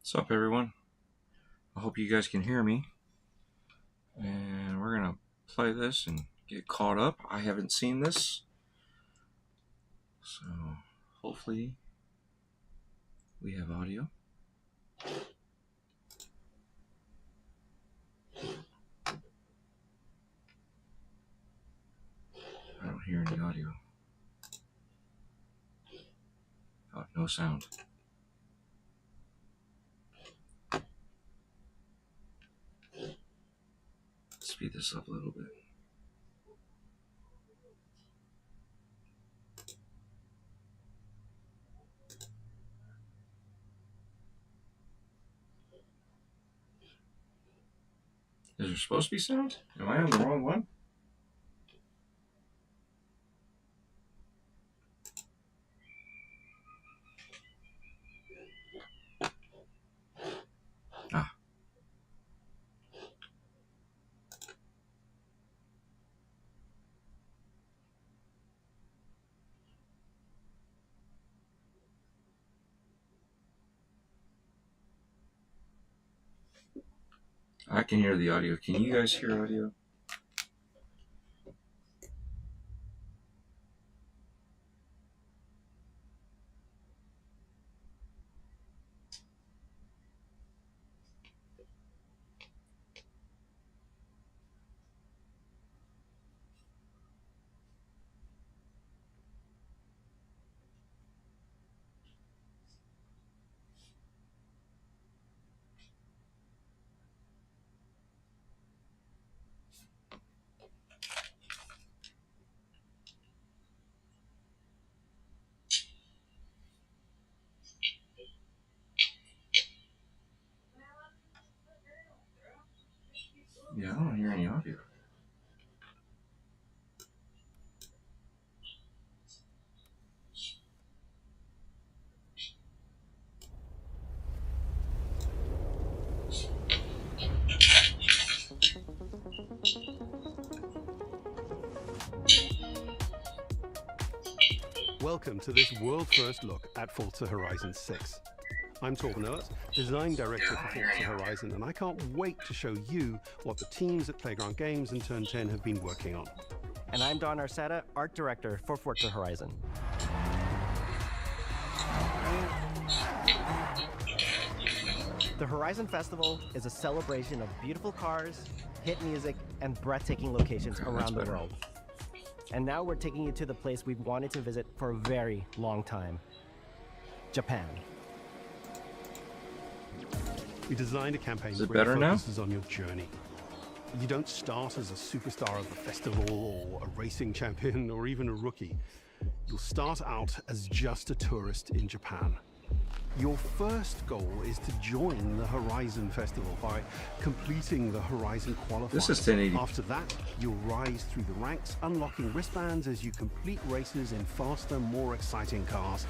What's up, everyone? I hope you guys can hear me. And we're going to play this and get caught up. I haven't seen this. So hopefully we have audio. I don't hear any audio. Oh, no sound. Speed this up a little bit. Is there supposed to be sound? Am I on the wrong one? Ah. I can hear the audio. Can you guys hear audio? Yeah, I don't hear any audio. Welcome to this world-first look at Forza Horizon 6. I'm Torben Oert, Design Director for Forza Horizon, and I can't wait to show you what the teams at Playground Games and Turn 10 have been working on. And I'm Don Arceta, Art Director for Forza Horizon. The Horizon Festival is a celebration of beautiful cars, hit music, and breathtaking locations around the world. And now we're taking you to the place we've wanted to visit for a very long time, Japan. We designed a campaign Is it that better now? focuses on your journey. You don't start as a superstar of the festival or a racing champion or even a rookie. You'll start out as just a tourist in Japan. Your first goal is to join the Horizon Festival by completing the Horizon qualifiers. This is 1080. After that, you'll rise through the ranks, unlocking wristbands as you complete races in faster, more exciting cars.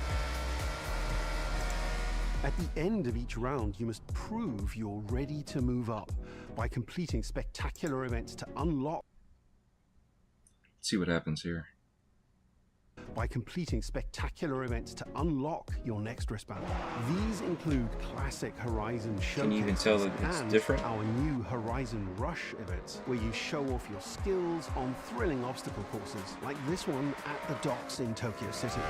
At the end of each round, you must prove you're ready to move up by completing spectacular events to unlock. Let's see what happens here. By completing spectacular events to unlock your next wristband. These include classic Horizon showcases. Can you even tell that it's and different? Our new Horizon Rush events, where you show off your skills on thrilling obstacle courses, like this one at the docks in Tokyo City.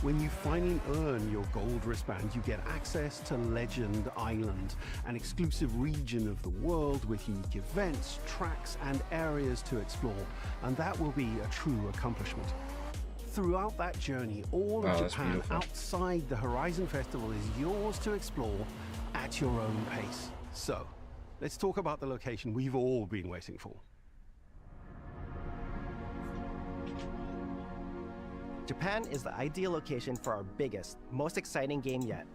When you finally earn your gold wristband, you get access to Legend Island, an exclusive region of the world with unique events, tracks, and areas to explore, and that will be a true accomplishment. Throughout that journey, all of Japan outside the Horizon Festival is yours to explore at your own pace. So, let's talk about the location we've all been waiting for. Japan is the ideal location for our biggest, most exciting game yet.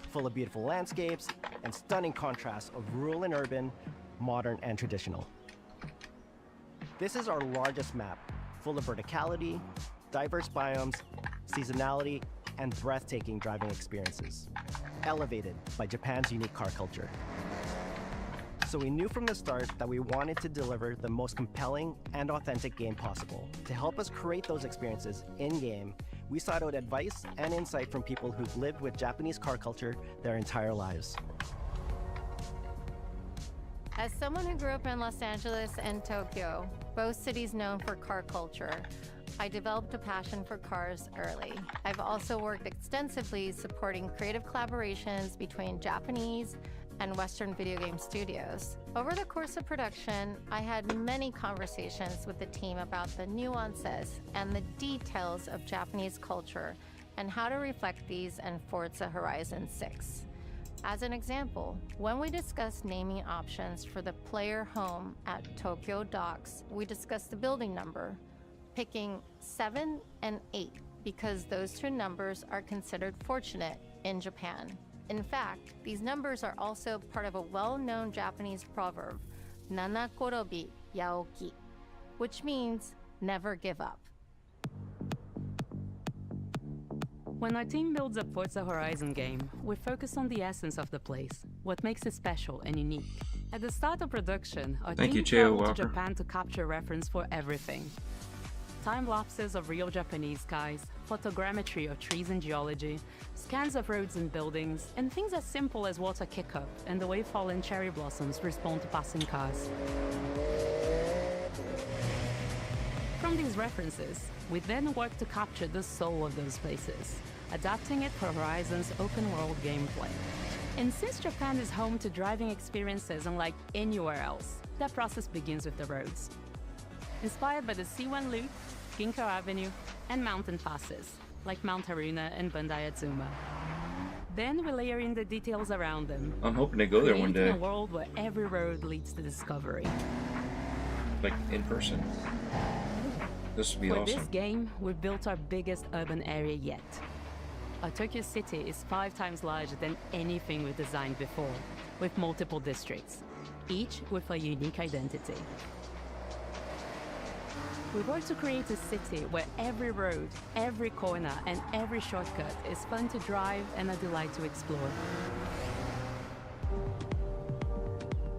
Full of beautiful landscapes and stunning contrasts of rural and urban, modern and traditional. This is our largest map, full of verticality, diverse biomes, seasonality, and breathtaking driving experiences, elevated by Japan's unique car culture. So we knew from the start that we wanted to deliver the most compelling and authentic game possible. To help us create those experiences in-game, We sought out advice and insight from people who've lived with Japanese car culture their entire lives. As someone who grew up in Los Angeles and Tokyo, both cities known for car culture, I developed a passion for cars early. I've also worked extensively supporting creative collaborations between Japanese and Western video game studios. Over the course of production, I had many conversations with the team about the nuances and the details of Japanese culture and how to reflect these in Forza Horizon 6. As an example, when we discussed naming options for the player home at Tokyo Docks, we discussed the building number, picking 7 and 8 because those two numbers are considered fortunate in Japan. In fact, these numbers are also part of a well-known Japanese proverb, Nana Korobi Yaoki, which means never give up. When our team builds a Forza Horizon game, we focus on the essence of the place, what makes it special and unique. At the start of production, our team traveled to Japan to capture reference for everything. Time lapses of real Japanese skies, photogrammetry of trees and geology, scans of roads and buildings, and things as simple as water kick-up and the way fallen cherry blossoms respond to passing cars. From these references, we then work to capture the soul of those places, adapting it for Horizon's open-world gameplay. And since Japan is home to driving experiences unlike anywhere else, that process begins with the roads. Inspired by the C1 Loop, Ginkgo Avenue, and mountain passes, like Mount Haruna and Bandai Atsuma. Then we layer in the details around them. I'm hoping to go there one day. In a world where every road leads to discovery. Like in person. This would be awesome. For this game, we've built our biggest urban area yet. Our Tokyo city is 5 times larger than anything we've designed before, with multiple districts, each with a unique identity. We've worked to create a city where every road, every corner, and every shortcut is fun to drive and a delight to explore.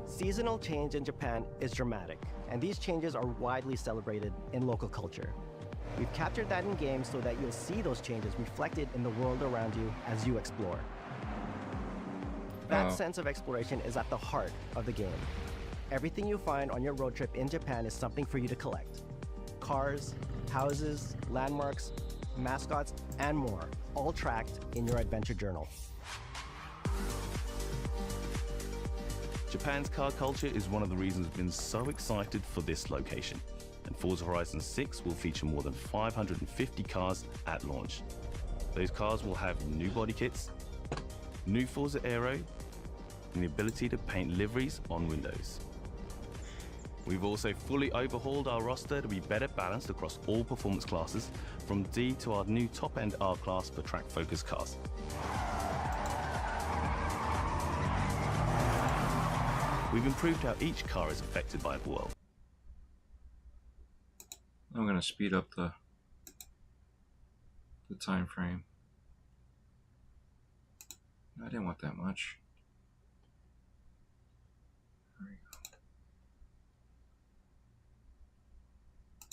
Seasonal change in Japan is dramatic, and these changes are widely celebrated in local culture. We've captured that in games so that you'll see those changes reflected in the world around you as you explore. That sense of exploration is at the heart of the game. Everything you find on your road trip in Japan is something for you to collect. Cars, houses, landmarks, mascots, and more, all tracked in your adventure journal. Japan's car culture is one of the reasons we've been so excited for this location. And Forza Horizon 6 will feature more than 550 cars at launch. Those cars will have new body kits, new Forza Aero, and the ability to paint liveries on windows. We've also fully overhauled our roster to be better balanced across all performance classes, from D to our new top-end R-Class for track-focused cars. We've improved how each car is affected by the world. I'm going to speed up the time frame. I didn't want that much. There we go.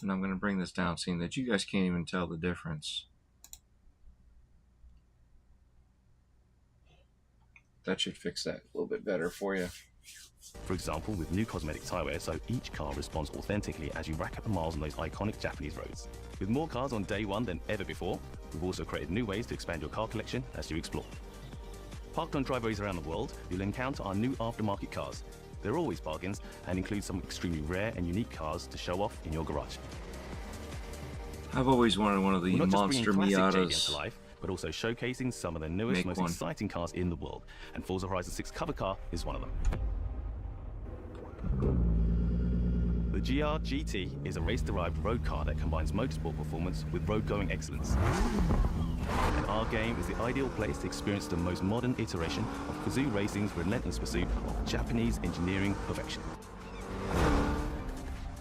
And I'm going to bring this down, seeing that you guys can't even tell the difference. That should fix that a little bit better for you. For example, with new cosmetic tire wear, so each car responds authentically as you rack up the miles on those iconic Japanese roads. With more cars on day one than ever before, we've also created new ways to expand your car collection as you explore. Parked on driveways around the world, you'll encounter our new aftermarket cars. They're always bargains and include some extremely rare and unique cars to show off in your garage. I've always wanted one of the monster Miatas to life, but also showcasing some of the newest, most exciting cars in the world. And Forza Horizon 6 cover car is one of them. The GR GT is a race-derived road car that combines motorsport performance with road-going excellence. And our game is the ideal place to experience the most modern iteration of Kazoo Racing's relentless pursuit of Japanese engineering perfection.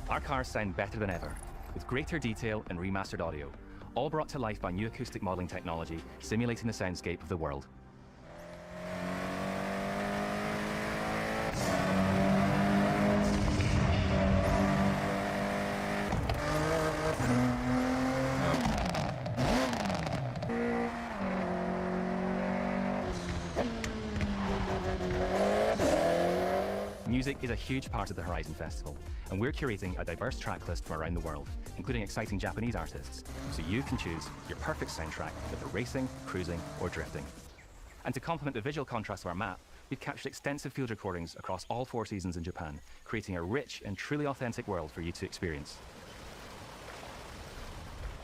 Our cars sound better than ever, with greater detail and remastered audio, all brought to life by new acoustic modeling technology, simulating the soundscape of the world. Music is a huge part of the Horizon Festival, and we're curating a diverse track list from around the world, including exciting Japanese artists, so you can choose your perfect soundtrack whether racing, cruising, or drifting. And to complement the visual contrast of our map, we've captured extensive field recordings across all 4 seasons in Japan, creating a rich and truly authentic world for you to experience.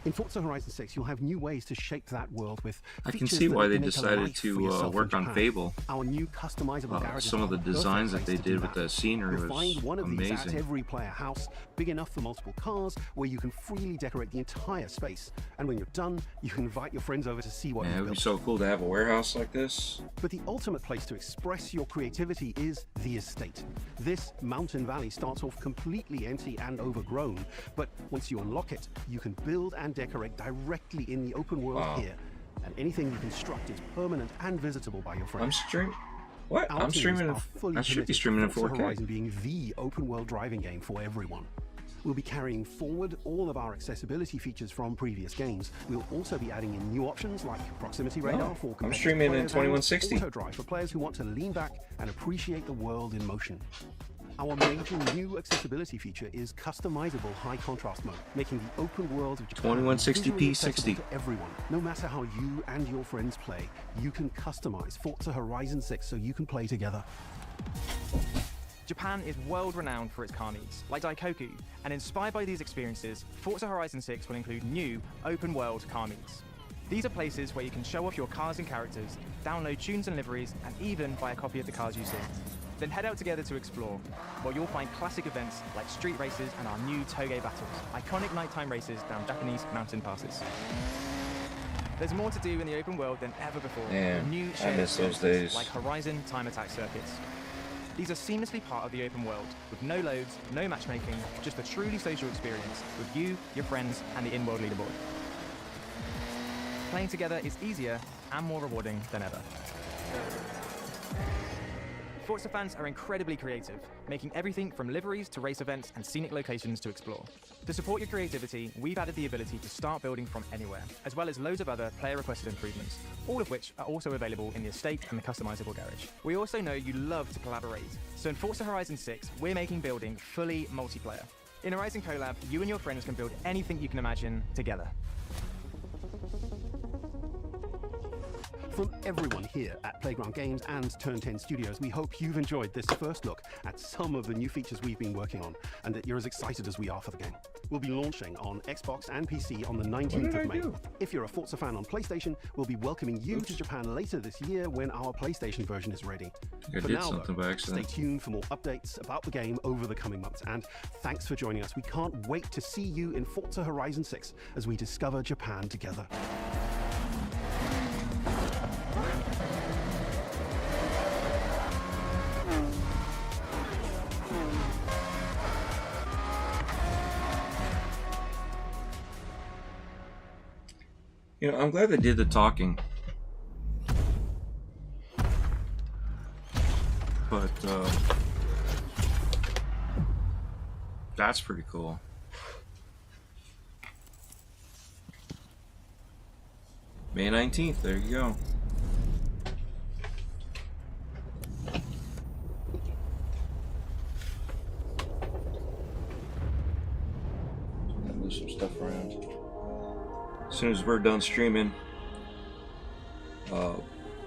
In Forza Horizon 6, you'll have new ways to shape that world with I can features see that why are they gonna make a decided life for to yourself work in on Japan. Fable. Our new customizable garages Some of are the a perfect designs that place they to do did with that. the scenery You'll was find one of these at amazing. every player house, big enough for multiple cars, where you can freely decorate the entire space. And when you're done, you can invite your friends over to see what Yeah, it you've would be built. so cool to have a warehouse like this. But the ultimate place to express your creativity is the estate. This mountain valley starts off completely empty and overgrown, but once you unlock it, you can build and decorate directly in the open world here. And anything you construct is permanent and visitable by your I'm friends. streaming. What? Our I'm teams streaming. are fully I should be committed to streaming in Forza 4K. Horizon being the open world driving game for everyone. We'll be carrying forward all of our accessibility features from previous games. We'll also be adding in new options like proximity radar for I'm competitive streaming in players and 2160. auto drive for players who want to lean back and appreciate the world in motion. Our major new accessibility feature is customizable high contrast mode, making the open world of Japan 2160p visually accessible 60. to everyone. No matter how you and your friends play, you can customize Forza Horizon 6 so you can play together. Japan is world-renowned for its car meets, like Daikoku, and inspired by these experiences, Forza Horizon 6 will include new, open-world car meets. These are places where you can show off your cars and characters, download tunes and liveries, and even buy a copy of the cars you see. Then head out together to explore, where you'll find classic events like street races and our new Toge battles, iconic nighttime races down Japanese mountain passes. There's more to do in the open world than ever before, Man, with new I shared miss those experiences days. like Horizon Time Attack circuits. These are seamlessly part of the open world, with no loads, no matchmaking, just a truly social experience with you, your friends, and the in-world leaderboard. Playing together is easier and more rewarding than ever. Forza fans are incredibly creative, making everything from liveries to race events and scenic locations to explore. To support your creativity, we've added the ability to start building from anywhere, as well as loads of other player-requested improvements, all of which are also available in the estate and the customizable garage. We also know you love to collaborate, so in Forza Horizon 6, we're making building fully multiplayer. In Horizon Collab, you and your friends can build anything you can imagine together. From everyone here at Playground Games and Turn 10 Studios, we hope you've enjoyed this first look at some of the new features we've been working on, and that you're as excited as we are for the game. We'll be launching on Xbox and PC on the 19th of May. If you're a Forza fan on PlayStation, we'll be welcoming you to Japan later this year when our PlayStation version is ready. I For did now, something by though, accident. stay tuned for more updates about the game over the coming months, and thanks for joining us. We can't wait to see you in Forza Horizon 6 as we discover Japan together. You know, I'm glad they did the talking. But, that's pretty cool. May 19th, there you go. Move some stuff around. As soon as we're done streaming,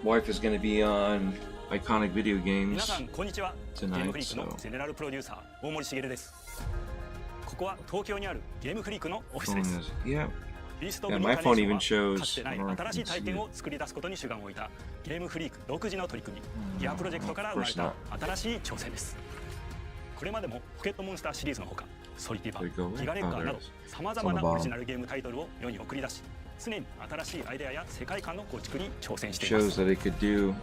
wife is going to be on iconic video 皆 games さんこんにちは。ゲーム tonight, フリークの so ゼネラルプロデューサー大森茂です。ここは東京にあるゲームフリークのオフィス phone です。 is, yeah, ビースト・オ Yeah, ブ・イン my カ phone ネー even ションは shows. かつてない I don't know if 新し you い can 体 see 験 it. を作り出すことに主眼を置いたゲームフリーク独自の取り組みギアプロジェクトから生まれた新しい挑戦です。これまでもポケットモンスターシリーズのほかソリティバ There you go. ギガレッカ Oh, ー there な it ど is. さまざ It's ま on な the オ bottom. リジナルゲームタイトルを世に送り出し常に新しいアイデアや世界観の構築に挑戦していま Shows す。 that it could do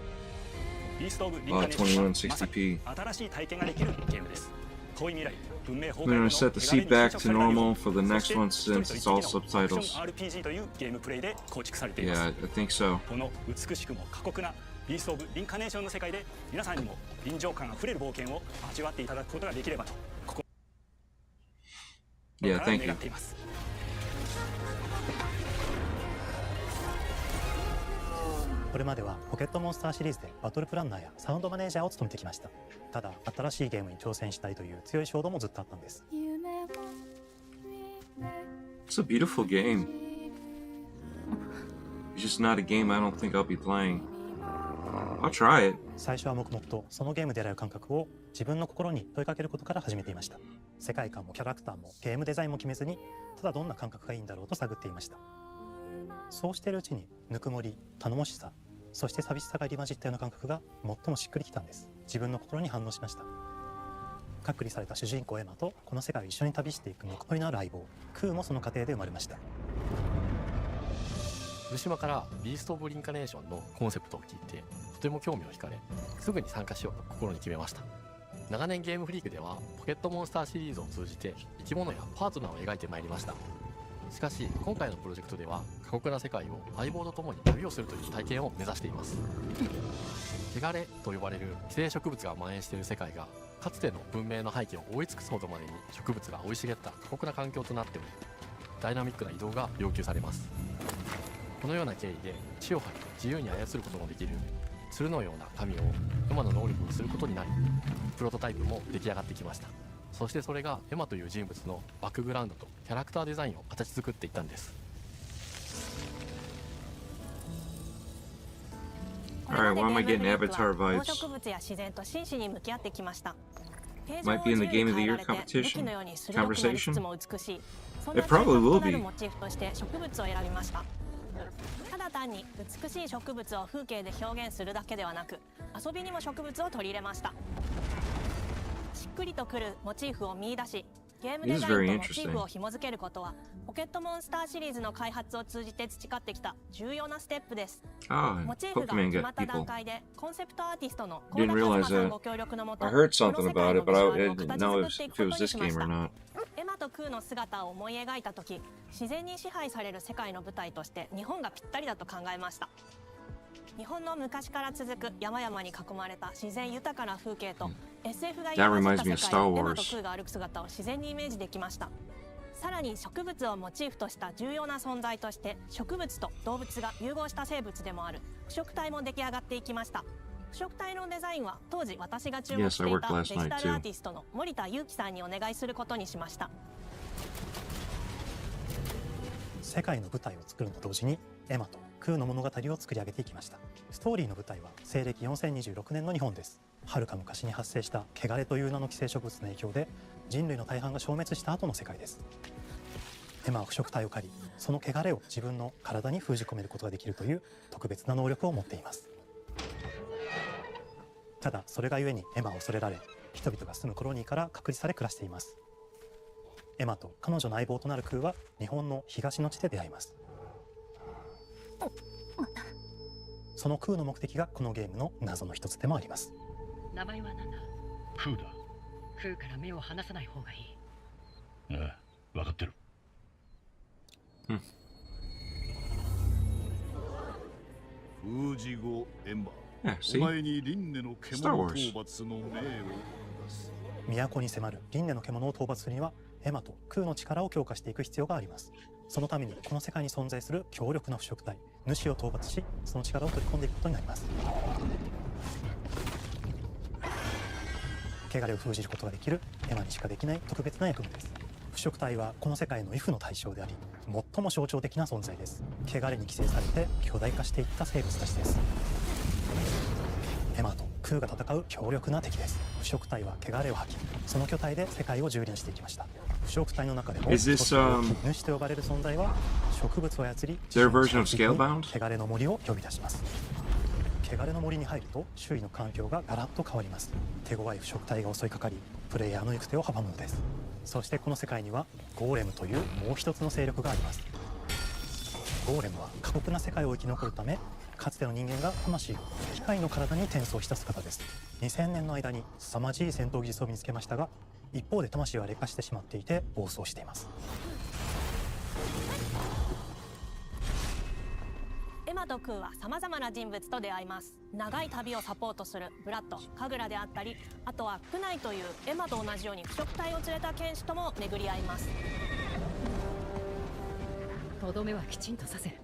ビースト・オブ・リンカネーションはまさに 2160p. 新しい体験ができるゲームです。遠い未来、文明崩 We're 壊 gonna の set the 手軽 seat に back 侵食 to されないよう normal に for the そ next して one 一人 since と it's 一 all 匹のアクショ subtitles. ン RPG というゲームプレイで構築されていま Yeah, す I think so. この美しくも過酷なビースト・オブ・リンカネーションの世界で皆さんにも臨場感あふれる冒険を味わっていただくことができればと心 Yeah, から thank 願 you. っています。これまではポケットモンスターシリーズでバトルプランナーやサウンドマネージャーを務めてきました。ただ新しいゲームに挑戦したいという強い衝動もずっとあったんです。 It's a beautiful game. It's just not a game I don't think I'll be playing. I'll try it. 最初は黙々とそのゲームである感覚を自分の心に問いかけることから始めていました。世界観もキャラクターもゲームデザインも決めずに、ただどんな感覚がいいんだろうと探っていました。そうしているうちにぬくもり、頼もしさ、そして寂しさが入り混じったような感覚が最もしっくりきたんです。自分の心に反応しました。隔離された主人公エマとこの世界を一緒に旅していくぬくもりのある相棒クーもその過程で生まれました。福島からビースト・オブ・リンカネーションのコンセプトを聞いてとても興味を惹かれ、すぐに参加しようと心に決めました。長年ゲームフリークではポケットモンスターシリーズを通じて生き物やパートナーを描いてまいりました。しかし今回のプロジェクトでは過酷な世界を相棒と共に旅をするという体験を目指しています。汚れと呼ばれる寄生植物が蔓延している世界がかつての文明の廃棄を覆い尽くすほどまでに植物が生い茂った過酷な環境となっており、ダイナミックな移動が要求されます。このような経緯で血を吐き自由に操ることのできる鶴のような神をエマの能力にすることになり、プロトタイプも出来上がってきました。そしてそれがエマという人物のバックグラウンドとキャラクターデザインを形作っていったんです。 Alright, why am I getting Avatar vibes? Might be in the Game of the Year competition? Conversation? It probably will be. ただ単に美しい植物を風景で表現するだけではなく、遊びにも植物を取り入れました。しっくりとくるモチーフを見出し、ゲームデザインとモチーフを紐付けることはポケットモンスターシリーズの開発を通じて培ってきた重要なステップです。モチーフが決まった段階でコンセプトアーティストの高田和馬さんご協力のもと、 I heard something about it, but I didn't know if it was this game or not. エマとクーの姿を思い描いた時、自然に支配される世界の舞台として日本がぴったりだと考えました。日本の昔から続く山々に囲まれた自然豊かな風景と SF が入り混じった世界をエマとクーが歩く姿を自然にイメージできました。さらに植物をモチーフとした重要な存在として植物と動物が融合した生物でもある腐食体も出来上がっていきました。腐食体のデザインは当時私が注目していたデジタルアーティストの森田裕樹さんにお願いすることにしました。世界の舞台を作ると同時にエマとクーの物語を作り上げていきました。ストーリーの舞台は西暦4026年の日本です。はるか昔に発生した汚れという名の寄生植物の影響で人類の大半が消滅した後の世界です。エマは腐食体を狩り、その汚れを自分の体に封じ込めることができるという特別な能力を持っています。ただそれがゆえにエマは恐れられ、人々が住むコロニーから隔離され暮らしています。エマと彼女の相棒となるクーは日本の東の地で出会います。そのクーの目的がこのゲームの謎の一つでもあります。名前は何だ？クーだ。クーから目を離さない方がいい。ああ、分かってる。封じ後エマ、お前に輪廻の獣討伐の命を出す。都に迫る輪廻の獣を討伐するにはエマとクーの力を強化していく必要があります。そのためにこの世界に存在する強力な腐食体主を討伐し、その力を取り込んでいくことになります。汚れを封じることができるエマにしかできない特別な役目です。腐食体はこの世界の畏怖の対象であり、最も象徴的な存在です。汚れに寄生されて巨大化していった生物たちです。エマとクーが戦う強力な敵です。腐食体は汚れを吐き、その巨体で世界を蹂躙していきました。腐食体の中でも主と呼ばれる存在は植物を操り、汚れの森を呼び出します。汚れの森に入ると周囲の環境がガラッと変わります。手強い腐食体が襲いかかり、プレイヤーの行く手を阻むのです。そしてこの世界にはゴーレムというもう一つの勢力があります。ゴーレムは過酷な世界を生き残るため、かつての人間が魂を機械の体に転送した姿です。2000年の間に凄まじい戦闘技術を見つけましたが、一方で魂は劣化してしまっていて暴走しています。エマとクーはさまざまな人物と出会います。長い旅をサポートするブラッド、カグラであったり、あとはクナイというエマと同じように腐食体を連れた剣士とも巡り合います。とどめはきちんとさせる。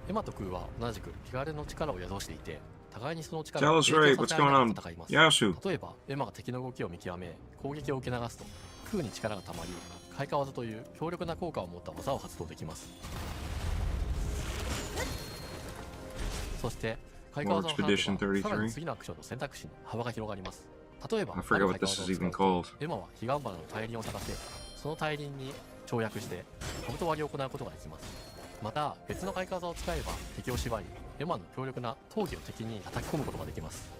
エエマとクーは同じく汚れの力を宿していて、互いにその力 Tell を us 影 right, 響 what's させ合いな going がら on? 戦います。 Yasu. 例えば、エマが敵の動きを見極め、攻撃を受け流すと、クーに力がたまり、開花技という強力な効果を持った技を発動できます。そして、開花技のハードはさらに次のアクションの選択肢に幅が広がります。例えば、開花技を使うと、エマは彼岸花の大輪を探せ、その大輪に跳躍して兜割りを行うことができます。また別の開花技を使えば敵を縛り、エマの強力な闘技を敵に叩き込むことができます。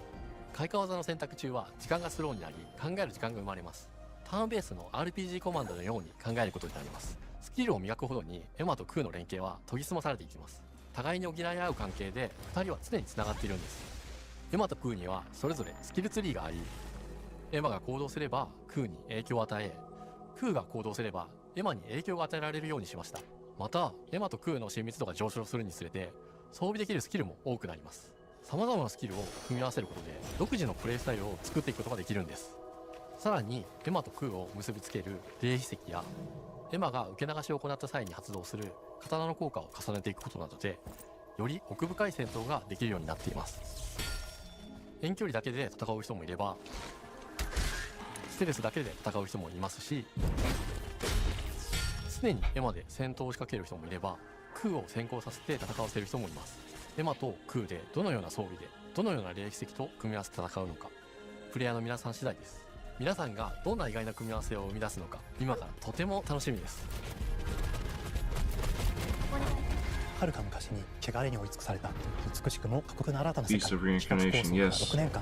開花技の選択中は時間がスローになり、考える時間が生まれます。ターンベースの RPG コマンドのように考えることになります。スキルを磨くほどにエマとクーの連携は研ぎ澄まされていきます。互いに補い合う関係で2人は常に繋がっているんです。エマとクーにはそれぞれスキルツリーがあり、エマが行動すればクーに影響を与え、クーが行動すればエマに影響が与えられるようにしました。またエマとクーの親密度が上昇するにつれて装備できるスキルも多くなります。様々なスキルを組み合わせることで独自のプレイスタイルを作っていくことができるんです。さらにエマとクーを結びつける霊秘石やエマが受け流しを行った際に発動する刀の効果を重ねていくことなどで、より奥深い戦闘ができるようになっています。遠距離だけで戦う人もいれば、ステルスだけで戦う人もいますし、常にエマで戦闘を仕掛ける人もいれば、クーを先行させて戦わせる人もいます。エマとクーでどのような装備でどのような霊奇石と組み合わせて戦うのか、プレイヤーの皆さん次第です。皆さんがどんな意外な組み合わせを生み出すのか、今からとても楽しみです。はるか昔に汚れに追い尽くされた美しくも過酷な新たな世界、 Piece of reincarnation, 6年間、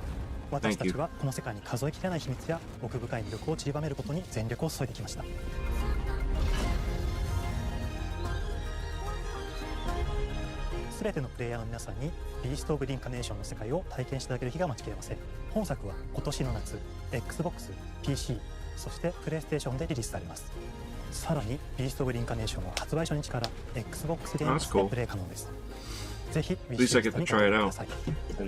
私たちはこの世界に数えきれない秘密や奥深い魅力を散りばめることに全力を注いできました。全てのプレイヤーの皆さんにビースト・オブ・リンカネーションの世界を体験していただける日が待ちきれません。本作は今年の夏 Xbox、PC、そしてプレイステーションでリリースされます。さらにビースト・オブ・リンカネーションの発売初日から Xbox ゲームズでプレイ可能です。ぜひビースト・にご覧ください。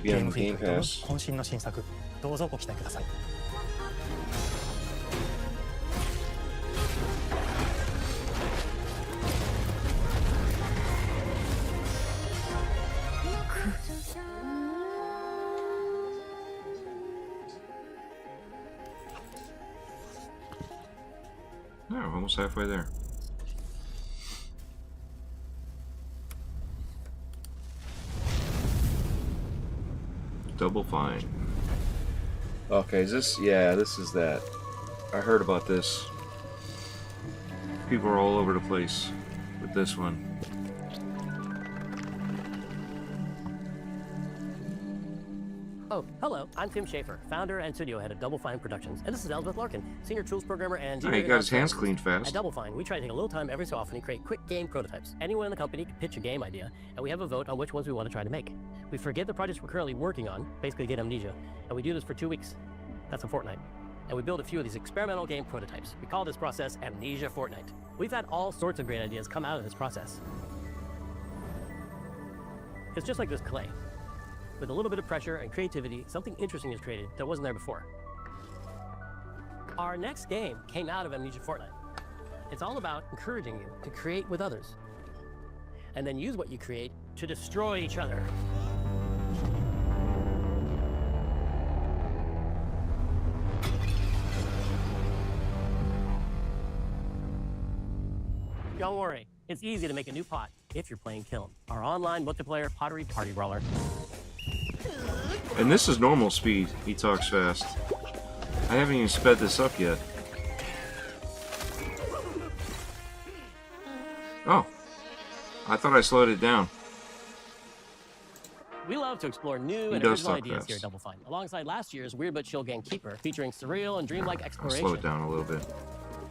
ゲームフリークの渾身の新作、どうぞご期待ください。Oh, almost halfway there. Double Fine. Okay, is this? Yeah, this is that. I heard about this. People are all over the place with this one. Oh, hello. I'm Tim Schafer, founder and studio head of Double Fine Productions, and this is Elizabeth Larkin, senior tools programmer and Oh, he got his hands cleaned fast. At Double Fine, we try to take a little time every so often to create quick game prototypes. Anyone in the company can pitch a game idea, and we have a vote on which ones we want to try to make. We forget the projects we're currently working on, basically get amnesia, and we do this for 2 weeks. That's a fortnight. And we build a few of these experimental game prototypes. We call this process Amnesia Fortnight. We've had all sorts of great ideas come out of this process. It's just like this clay. With a little bit of pressure and creativity, something interesting is created that wasn't there before. Our next game came out of Amnesia Fortnight. It's all about encouraging you to create with others, and then use what you create to destroy each other. Don't worry, it's easy to make a new pot if you're playing Kiln, our online multiplayer pottery party brawler. And this is normal speed. He talks fast. I haven't even sped this up yet. Oh. I thought I slowed it down. We love to explore new and original ideas here at Double Fine, alongside last year's Weird But Chill Gang Keeper, featuring surreal and dreamlike exploration. I'll slow it down a little bit.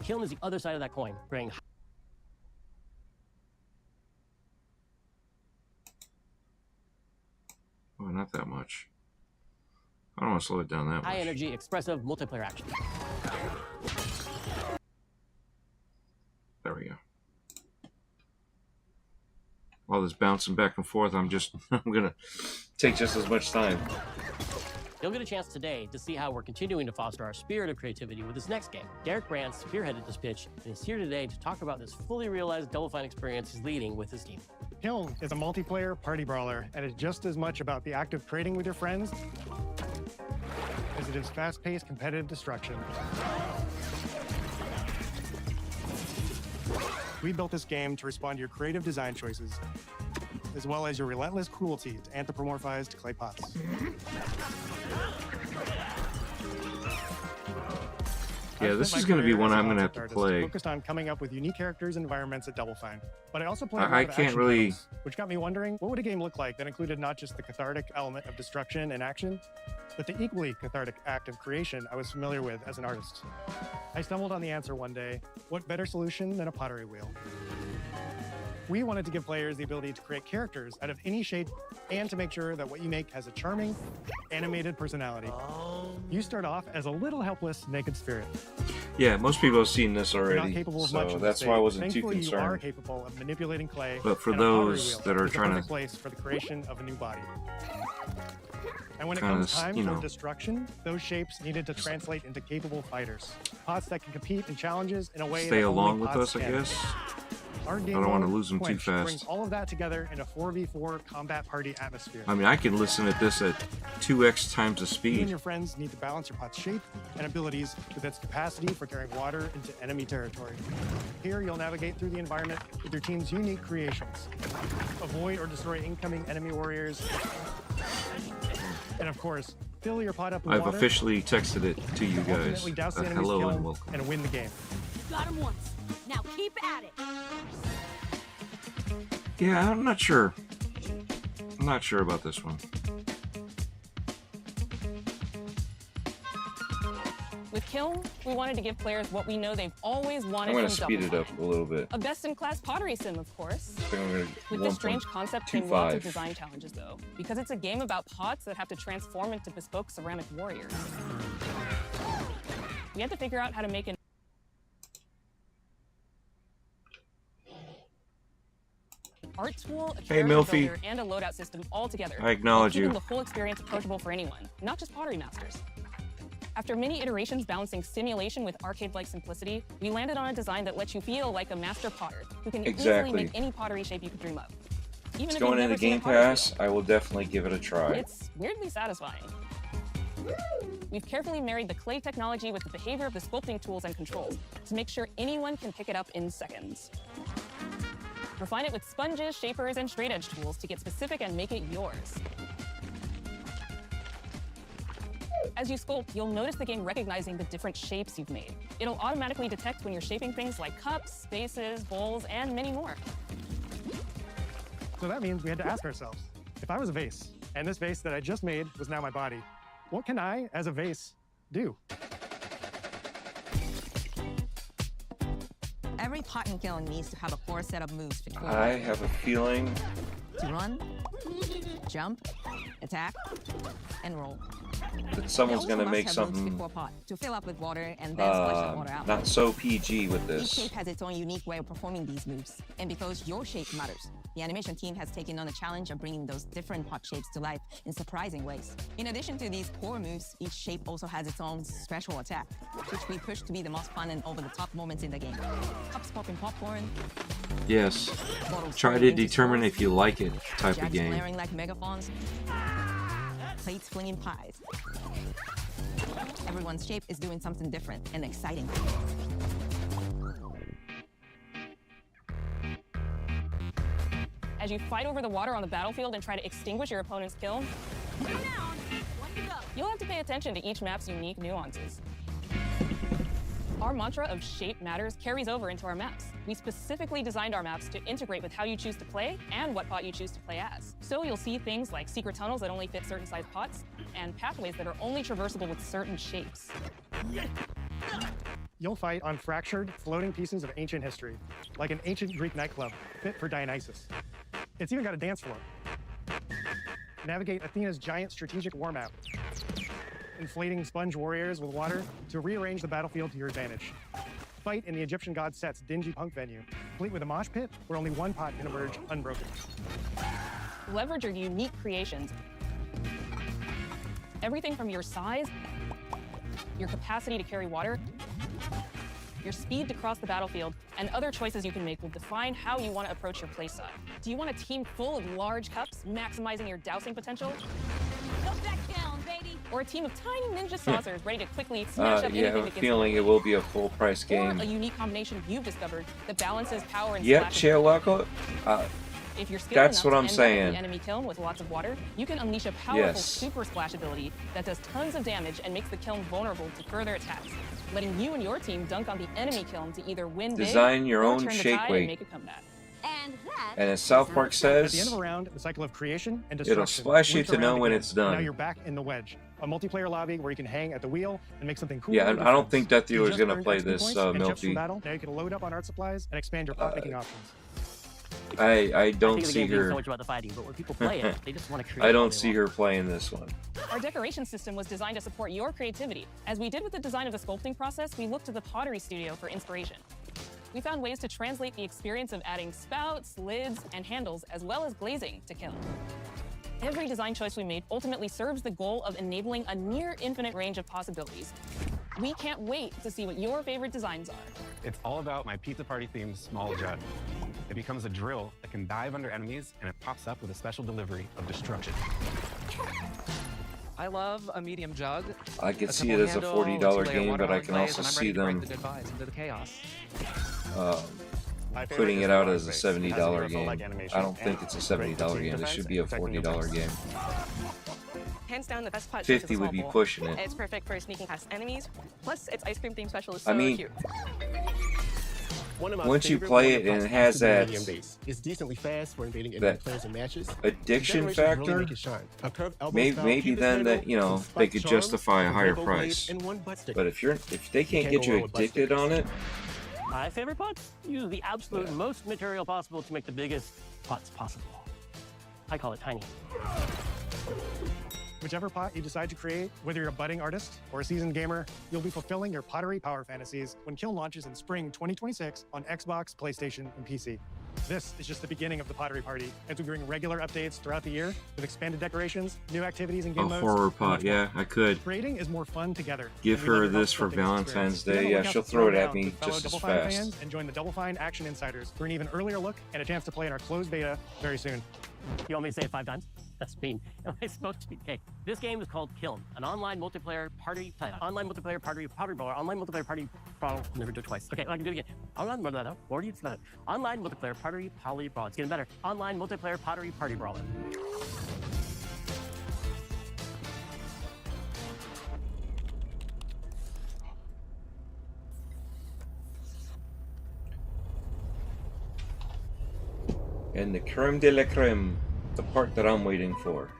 Kiln is the other side of that coin, bringing Oh, not that much. I don't want to slow it down that much. high energy, expressive multiplayer action. There we go. All this bouncing back and forth, I'm gonna take just as much time. You'll get a chance today to see how we're continuing to foster our spirit of creativity with this next game. Derek Brand spearheaded this pitch and is here today to talk about this fully realized Double Fine experience he's leading with his team. Kiln is a multiplayer party brawler and is just as much about the act of trading with your friends as it is fast-paced competitive destruction. We built this game to respond to your creative design choices, as well as your relentless cruelty to anthropomorphized clay pots. Yeah, this is going to be one I'm going to have to play. Focused on coming up with unique characters and environments at Double Fine. But I also played I can't really... titles, which got me wondering, what would a game look like that included not just the cathartic element of destruction and action, but the equally cathartic act of creation I was familiar with as an artist? I stumbled on the answer one day. What better solution than a pottery wheel? We wanted to give players the ability to create characters out of any shape and to make sure that what you make has a charming, animated personality. You start off as a little helpless, naked spirit. Yeah, most people have seen this You're not already, capable of much so of that's the why I same. wasn't too Thankfully, you are concerned. capable of manipulating clay. But for and a pottery those wheel that are is the trying perfect to place for the creation of a new body. And when it kinda, comes time you for know, destruction, those shapes needed to translate into capable fighters. Pots that can compete in challenges in a way stay that along only with pots us, I can. guess. Our I game don't want to mode, lose them too Quench, brings fast. all of that together in a 4v4 combat party atmosphere. I mean, I can listen at this at 2x times the You and speed. your friends need to balance your pot's shape and abilities with its capacity for carrying water into enemy territory. Here, you'll navigate through the environment with your team's unique creations. Avoid or destroy incoming enemy warriors. And of course, fill your pot up with I've water. officially texted it to you guys. Ultimately douse the enemy's Hello and kiln welcome. and win the game. Got him once. Now keep at it. Yeah, I'm not sure. I'm not sure about this one. With Kiln, we wanted to give players what we know they've always wanted I'm going from to speed Double it up Fine. a little bit. A best-in-class pottery sim, of course. I think I'm going to With this strange concept came lots of 1.25. design challenges, though, because it's a game about pots that have to transform into bespoke ceramic warriors. We had to figure out how to make an art tool, a Hey, character Milfy. builder, and a loadout system all together. I acknowledge keeping you. the full experience approachable for anyone, not just pottery masters. After many iterations balancing simulation with arcade-like simplicity, we landed on a design that lets you feel like a master potter who can Exactly. easily make any pottery shape you could dream of. Even It's if going you've into never seen a Game pottery Pass. I will definitely give it a try. It's weirdly satisfying. We've carefully married the clay technology with the behavior of the sculpting tools and controls to make sure anyone can pick it up in seconds. Refine it with sponges, shapers, and straight edge tools to get specific and make it yours. As you sculpt, you'll notice the game recognizing the different shapes you've made. It'll automatically detect when you're shaping things like cups, vases, bowls, and many more. So that means we had to ask ourselves, if I was a vase, and this vase that I just made was now my body, what can I, as a vase, do? Every pot and kiln needs to have a core set of moves between I have a feeling to run, jump, attack, and roll. that someone's They going to also make must have moves something before pot to fill up with water and then splash the water out. not so PG with Each this. shape has its own unique way of performing these moves, and because your shape matters, the animation team has taken on the challenge of bringing those different pot shapes to life in surprising ways. In addition to these core moves, each shape also has its own special attack, which we push to be the most fun and over-the-top moments in the game. Cups popping popcorn, Yes. bottles Try falling to into determine straws, if you like it type of jacks game. blaring like megaphones, plates flinging pies. Everyone's shape is doing something different and exciting. As you fight over the water on the battlefield and try to extinguish your opponent's kiln, you'll have to pay attention to each map's unique nuances. Our mantra of shape matters carries over into our maps. We specifically designed our maps to integrate with how you choose to play and what pot you choose to play as. So you'll see things like secret tunnels that only fit certain size pots and pathways that are only traversable with certain shapes. You'll fight on fractured, floating pieces of ancient history, like an ancient Greek nightclub fit for Dionysus. It's even got a dance floor. Navigate Athena's giant strategic war map, inflating sponge warriors with water to rearrange the battlefield to your advantage. Fight in the Egyptian god Set's dingy punk venue, complete with a mosh pit where only one pot can emerge unbroken. Leverage your unique creations. Everything from your size, your capacity to carry water, your speed to cross the battlefield, and other choices you can make will define how you want to approach your playstyle. Do you want a team full of large cups, maximizing your dousing potential? Look that down, baby. Or a team of tiny ninja saucers ready to quickly smash up yeah, I anything have a that gets feeling it will be a full price game. Or a unique combination you've discovered that balances power and Yep, slash. Sherlock. If you're skilled That's enough what to I'm end up saying. with the enemy kiln with lots of water, you can unleash a powerful Yes. super splash ability that does tons of damage and makes the kiln vulnerable to further attacks, letting you and your team dunk on the enemy kiln to either win Design big your or own turn the shake tide weight. and make a comeback. And as South Park At the end says, of a round, the cycle of creation and it'll destruction. splash you loops to know around when again. it's done. Now you're back in the wedge, a multiplayer lobby where you can hang at the wheel and make something cool. yeah, with I your don't think friends. Death You Dealer is just gonna earned play XP this points and chips from Milky. battle. Now you can load up on art supplies and expand your pot-making options. I don't think the see game being her. so much about the fighting, but when people play it, they just want to create. I all don't day see long. her playing this one. Our decoration system was designed to support your creativity. As we did with the design of the sculpting process, we looked to the pottery studio for inspiration. We found ways to translate the experience of adding spouts, lids, and handles, as well as glazing to kiln. Every design choice we made ultimately serves the goal of enabling a near infinite range of possibilities. We can't wait to see what your favorite designs are. It's all about my pizza party themed small jug. It becomes a drill that can dive under enemies, and it pops up with a special delivery of destruction. I love a medium jug. I could a see simple it as a handle, $40 2-layer game, but I watermelon can glaze, also and I'm see ready to them write the goodbyes into the chaos. Putting it out as a $70 game. I don't think it's a $70 game. This should be a $40 game. Hands down, the best pot 50 would be pushing it. It's perfect for sneaking past enemies. Plus, its ice cream themed special is I so mean, cute. once you play it and it has that It's decently fast for invading enemy that players and matches. addiction The decorations really factor, make it shine. A curved elbow maybe style maybe cubist then handle, that, you know, some they spike could charms, justify a some higher rainbow blade, price. and one butt sticker. But if they can't can't get go you wrong with butt addicted on it, My favorite pots use the absolute most material possible to make the biggest pots possible. I call it tiny. Whichever pot you decide to create, whether you're a budding artist or a seasoned gamer, you'll be fulfilling your pottery power fantasies when Kiln launches in spring 2026 on Xbox, PlayStation, and PC. This is just the beginning of the pottery party as we bring regular updates throughout the year with expanded decorations, new activities and a game modes. horror and pot, much more. yeah, I could. Creating is more fun together. Give and we her love your this for sculpting Valentine's experience. Be on Day. the Yeah, lookout she'll for throw it at rounds me with fellow just as Double Fine fast. fans and join the Double Fine Action Insiders for an even earlier look and a chance to play in our closed beta very soon. You want me to say it 5 times? That's mean. Am I supposed to be? Okay. This game is called Kiln, an online multiplayer party brawler, online multiplayer party brawler. Never do it twice. Okay, I can do it again. Online multiplayer party brawler. It's getting better. Online multiplayer party brawler. And the creme de la creme, the part that I'm waiting for.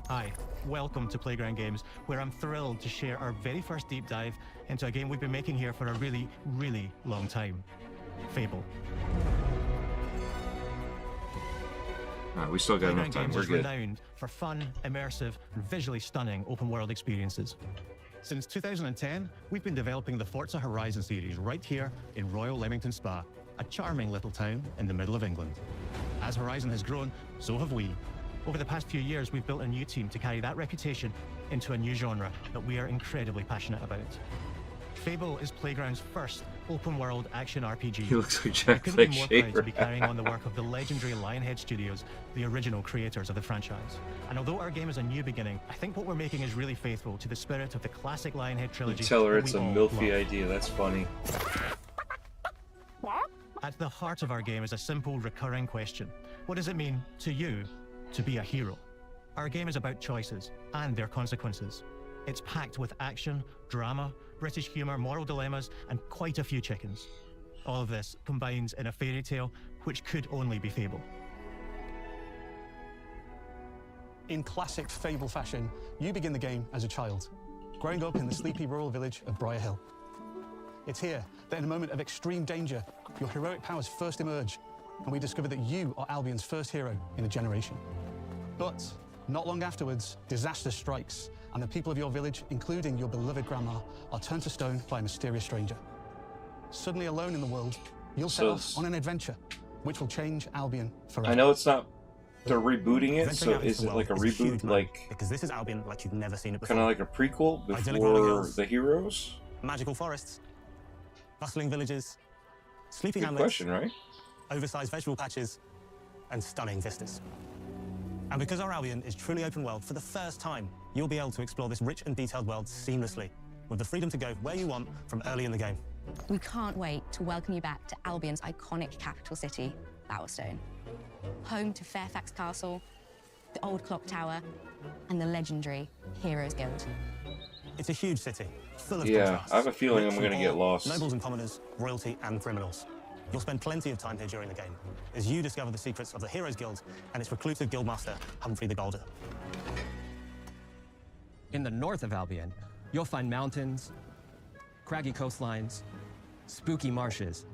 Hi, welcome to Playground Games, where I'm thrilled to share our very first deep dive into a game we've been making here for a really, really long time. Fable. Alright, we still got enough Playground time, Games we're is good. renowned for fun, immersive, and visually stunning open-world experiences. Since 2010, we've been developing the Forza Horizon series right here in Royal Leamington Spa, a charming little town in the middle of England. As Horizon has grown, so have we. Over the past few years, we've built a new team to carry that reputation into a new genre that we are incredibly passionate about. Fable is Playground's first open-world action RPG. He looks like We Jack couldn't be more proud Shaver. to be carrying on the work of the legendary Lionhead Studios, the original creators of the franchise. And although our game is a new beginning, I think what we're making is really faithful to the spirit of the classic Lionhead You trilogy. tell her that it's we a all milfy love. idea, that's funny. At the heart of our game is a simple, recurring question. What does it mean to you to be a hero? Our game is about choices and their consequences. It's packed with action, drama, British humour, moral dilemmas, and quite a few chickens. All of this combines in a fairy tale which could only be Fable. In classic Fable fashion, you begin the game as a child, growing up in the sleepy rural village of Briar Hill. It's here that in a moment of extreme danger, your heroic powers first emerge, and we discover that you are Albion's first hero in a generation. But not long afterwards, disaster strikes, and the people of your village, including your beloved grandma, are turned to stone by a mysterious stranger. Suddenly alone in the world, you'll set So off on an adventure which will change Albion forever. I know it's not, they're rebooting it, so Venturing out into is the it like a world is huge reboot, moment, like because this is Albion like you've never seen it before. kind of like a prequel Idyllic before hills. the heroes? magical forests, bustling villages, sleepy Good hamlets, question, right? oversized vegetable patches, and stunning vistas. And because our Albion is truly open world, for the first time, you'll be able to explore this rich and detailed world seamlessly, with the freedom to go where you want from early in the game. We can't wait to welcome you back to Albion's iconic capital city, Bowerstone. Home to Fairfax Castle, the old clock tower, and the legendary Heroes Guild. It's a huge city, full of Yeah, contrasts. I have a feeling Rich I'm going to and get poor, lost. Nobles and commoners, royalty and criminals. You'll spend plenty of time here during the game, as you discover the secrets of the Heroes Guild and its reclusive guildmaster, Humphrey the Golden. In the north of Albion, you'll find mountains, craggy coastlines, spooky marshes,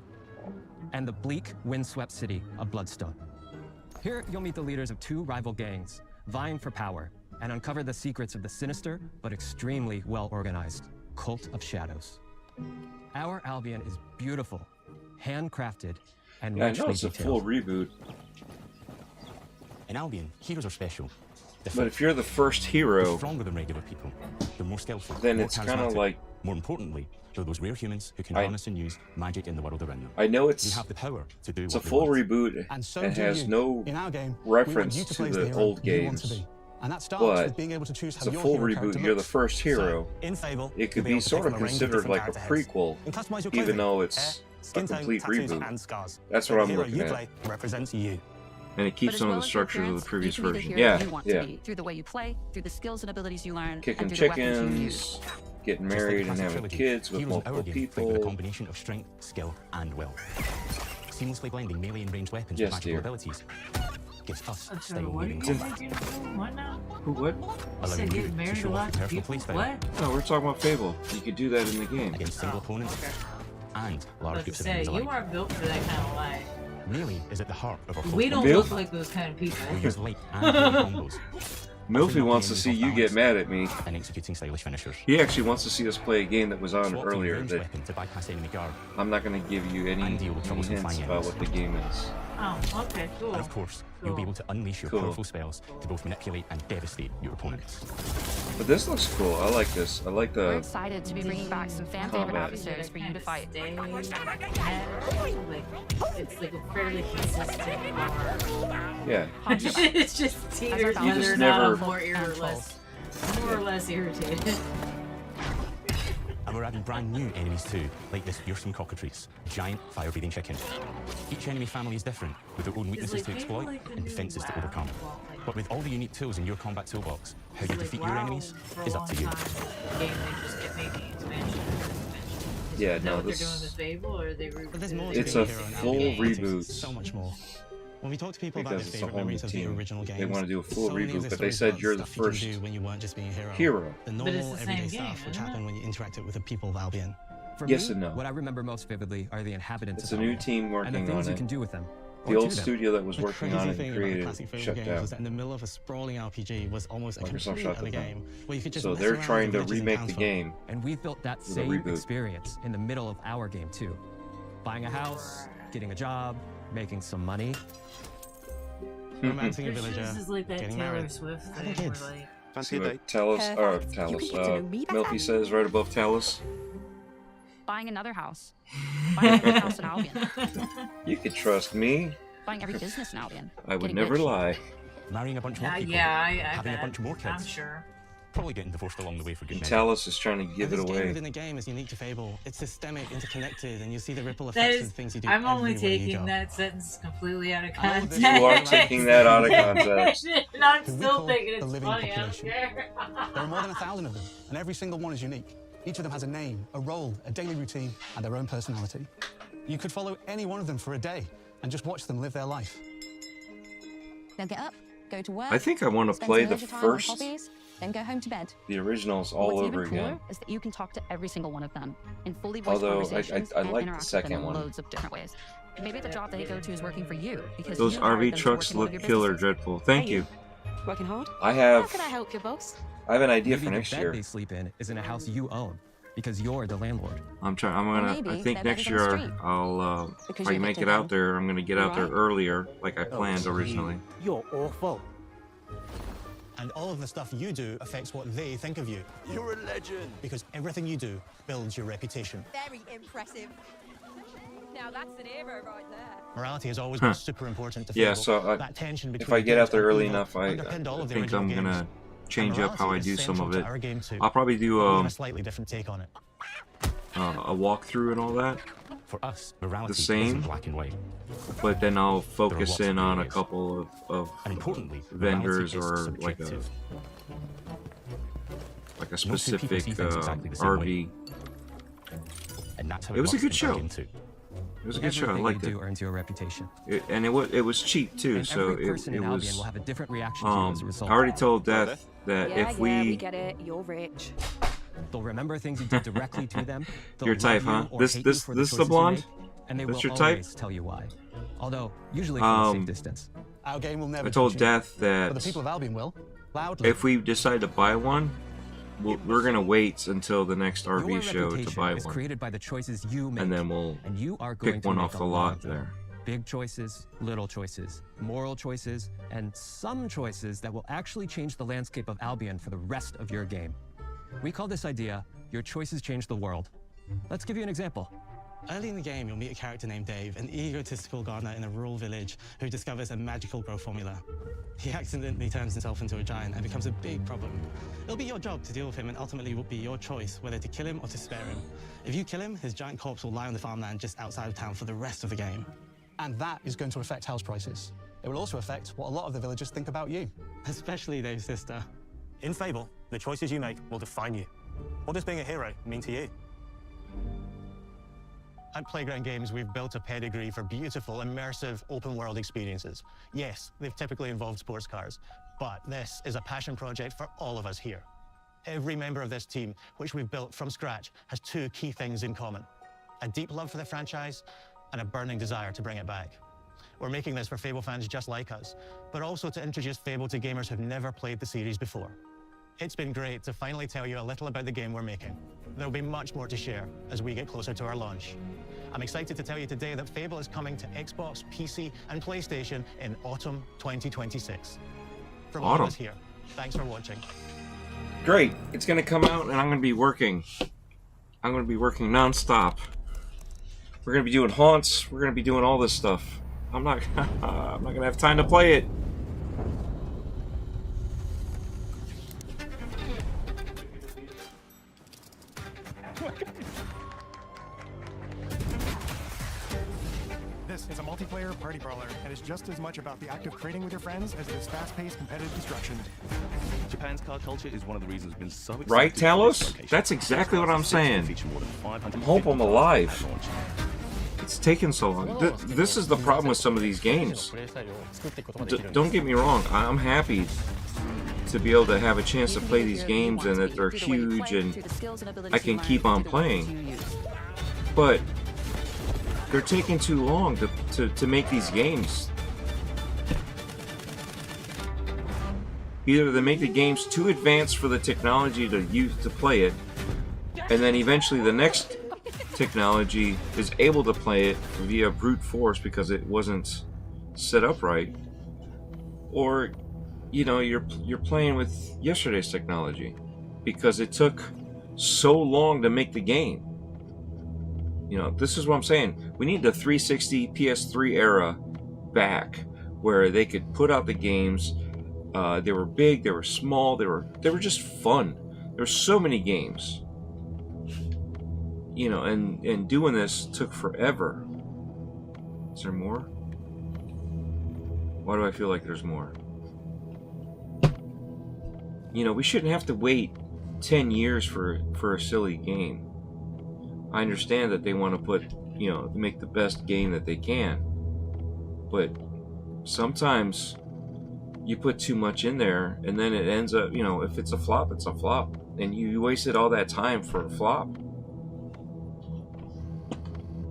and the bleak, windswept city of Bloodstone. Here, you'll meet the leaders of two rival gangs, vying for power, and uncover the secrets of the sinister but extremely well-organized Cult of Shadows. Our Albion is beautiful, handcrafted, and Yeah, I richly know it's a detailed. full reboot. In Albion, heroes are special. But if you're the first hero, They're stronger than regular people. They're more skillful. then more it's kind of charismatic. like, More importantly, they're those rare humans who can I- harness and use magic in the world around them. I know They it's have the power to do it's a what they full want. reboot And so and do has you. no In our game, reference we want you to to play as the hero old you want to games. be. And that starts But with being able to choose it's how a your full hero reboot. character You're the looks. first hero. So, in Fable, It could you'll be able to sort pick of from a range considered different like a character heads. prequel, And customize your even clothing, though hair, it's a skin tone, complete tattoos, reboot. and scars. That's So what the I'm hero looking you at. play represents you. And it keeps But as some well of the as your structures of appearance, the previous you can be version. the hero Yeah, you want yeah. to be, through the way you play, through the skills and abilities you learn, Kicking and through the weapons you use. chickens, getting Just like the married and classic having trilogy, kids with heroes in our multiple game fight with a people. combination of strength, skill, and will. Seamlessly blending melee and ranged weapons Yes, with magical dear. abilities gives us I'm style sorry, what moving did you combat. say, Jim? What now? Who, what? Allowing said you get to married show a off lot your of personal people. playstyle What? No, we're talking about Fable. You could do that in the game. against single opponents and I large was groups to of say, enemies you alike. weren't built for that kind of life. Melee is at the heart of our We don't Bill? look like those kind of people. We use light and heavy combos. Milfy wants to see you get mad at me. And executing stylish finishers. He actually wants to see us play a game that was on Swapping earlier ranged that weapon to bypass enemy guard. I'm not going to give you any And deal with troublesome hints flying about enemies. what the game is. Oh, okay, cool. And of course, you'll be able to unleash your Cool. powerful spells to both manipulate and devastate your opponents. But this looks cool. I like this. I like We're the excited to be bringing back some fan favorite combat. adversaries for you to fight. It's like a fairly consistent bar. Yeah. It's just teeters You whether just or not never- I'm more or less irritated. And we're adding brand new enemies too, like this fearsome cockatrice, giant fire-breathing chicken. Each enemy family is different, with their own weaknesses to exploit and defenses to overcome. But with all the unique tools in your combat toolbox, how you defeat your enemies is up to you. Yeah, Is that no, what they're doing this with Fable, or are they But there's more it's to a being hero in full Albion. reboot. So much more. When we talk to people about Because their it's a favorite whole new memories of the team. original games, They want to do a full so many of reboot, the but they stories said about you're the stuff you can first do when you weren't just being a hero. hero. The But normal, it's the same everyday game, stuff which isn't happened when you interacted with the people of Albion. For Yes me, and no. what I remember most vividly are the inhabitants It's of a new Albion, team and working the things on you it. can do with them. The or old to them. studio that was The working crazy on it thing and about the created classic it Fable shut games down. was that in the middle of a sprawling RPG was almost a Microsoft complete shut other that down. game where you could just So mess they're around trying with to villages and remake the townsfolk. game. And we've built that With a same reboot. experience in the middle of our game too. Buying a house, getting a job, making some money. Romancing a This villager, is like that getting Taylor married, Swift having thing. kids. Where like, See what Milfy says right above Talus. Buying another house. Buying every house in Albion. You could trust me. Buying every business in Albion. I would Getting never rich. lie. Marrying a bunch more people, yeah, I having a bet. bunch more kids, I'm sure. probably getting divorced along the way for good And measure. Talus is trying to give And it this game away. within the game is unique to Fable. It's systemic, interconnected, and you see the ripple That effects is, of things you do. I'm only everywhere you taking go. that sentence completely out of I know this context. You are taking that out of context. And I'm Who we still call thinking the it's living funny. I don't population. care. There are more than 1,000 of them, and every single one is unique. Each of them has a name, a role, a daily routine, and their own personality. You could follow any one of them for a day and just watch them live their life. They'll get up, go to work. I think I want to spend play some the leisure time on first, hobbies, then go home to bed. the originals all What's over even cooler again. is that you can talk to every single one of them in fully voiced Although conversations I and like the interact with them second in one. loads of different ways. Maybe the job they go to is working for you because Those you hired RV them to trucks work in one look of your killer, businesses. Dreadpool. Thank Hey, you. Working hard? I How have can I help you, boss? I have an idea Maybe for the next bed year. they sleep in is in a house you own because you're the landlord. I'm trying. I'm Or gonna. maybe I think they're next better than the year street. I'll. Because If I you make picked it them. out there, I'm gonna get out there Right? earlier, like I planned originally. You're awful. And all of the stuff you do affects what they think of you. You're a legend. Because everything you do builds your reputation. Very impressive. Now that's an hero right there. Morality has always been super important to Yeah, Fable. so That tension between if I get out there good and early evil enough, I underpinned all of the think original I'm games. gonna change up how I do some of it. Our game too. I'll probably do We have a slightly different take on it. a walkthrough and all that. For us, morality The same, isn't black and white. but then I'll focus lots in of on a areas. couple of And importantly, vendors morality is or like a subjective. like a No two people specific see things exactly the same RV. way. And that's how It was a works good in show. Dragon 2. It was a good show. I liked it. Earns you a reputation. And it was cheap too, And so every person it in Albion was. will have a different reaction to you as a I result. already told Death that Yeah, if we we get it. You're rich. They'll remember things you did directly to them. They'll Your love type, you huh? or This hate this you for this the the choices you blonde? make, and they That's will your type? always tell you why. Although usually from a safe distance. Our game will never I told touch you. Death But the that people of Albion will. Loudly. if we decide to buy one, we're gonna wait until the next Your RV show to reputation buy is one, created by the choices you make, and then we'll and you are going pick to one make off a the lot lot of them. there. Big choices, little choices, moral choices, and some choices that will actually change the landscape of Albion for the rest of your game. We call this idea, Your Choices Change the World. Let's give you an example. Early in the game, you'll meet a character named Dave, an egotistical gardener in a rural village who discovers a magical growth formula. He accidentally turns himself into a giant and becomes a big problem. It'll be your job to deal with him, and ultimately it will be your choice whether to kill him or to spare him. If you kill him, his giant corpse will lie on the farmland just outside of town for the rest of the game. And that is going to affect house prices. It will also affect what a lot of the villagers think about you. Especially Dave's sister. In Fable, the choices you make will define you. What does being a hero mean to you? At Playground Games, we've built a pedigree for beautiful, immersive, open-world experiences. Yes, they've typically involved sports cars, but this is a passion project for all of us here. Every member of this team, which we've built from scratch, has two key things in common: a deep love for the franchise and a burning desire to bring it back. We're making this for Fable fans just like us, but also to introduce Fable to gamers who've never played the series before. It's been great to finally tell you a little about the game we're making. There'll be much more to share as we get closer to our launch. I'm excited to tell you today that Fable is coming to Xbox, PC, and PlayStation in autumn 2026. From all of us here, thanks for watching. Great, it's gonna come out, and I'm gonna be working. I'm gonna be working non-stop. We're gonna be doing haunts. We're gonna be doing all this stuff. I'm not gonna have time to play it. This is a multiplayer party brawler and is just as much about the act of trading with your friends as it is fast-paced competitive destruction. Japan's card culture is one of the reasons it's been so exciting. Right, Talos? That's exactly what I'm saying. I hope I'm alive. It's taken so long. This is the problem with some of these games. Don't get me wrong, I'm happy to be able to have a chance to play these games and that they're huge and I can keep on playing. But they're taking too long to make these games. Either they make the games too advanced for the technology to use to play it, and then eventually the next technology is able to play it via brute force because it wasn't set up right, or you know you're playing with yesterday's technology because it took so long to make the game. You know, this is what I'm saying. We need the 360 PS3 era back, where they could put out the games. They were big, they were small, they were just fun. There were so many games. You know, and doing this took forever. Is there more? Why do I feel like there's more? You know, we shouldn't have to wait 10 years for a silly game. I understand that they want to put, you know, make the best game that they can. But sometimes you put too much in there and then it ends up, you know, if it's a flop, it's a flop. And you wasted all that time for a flop.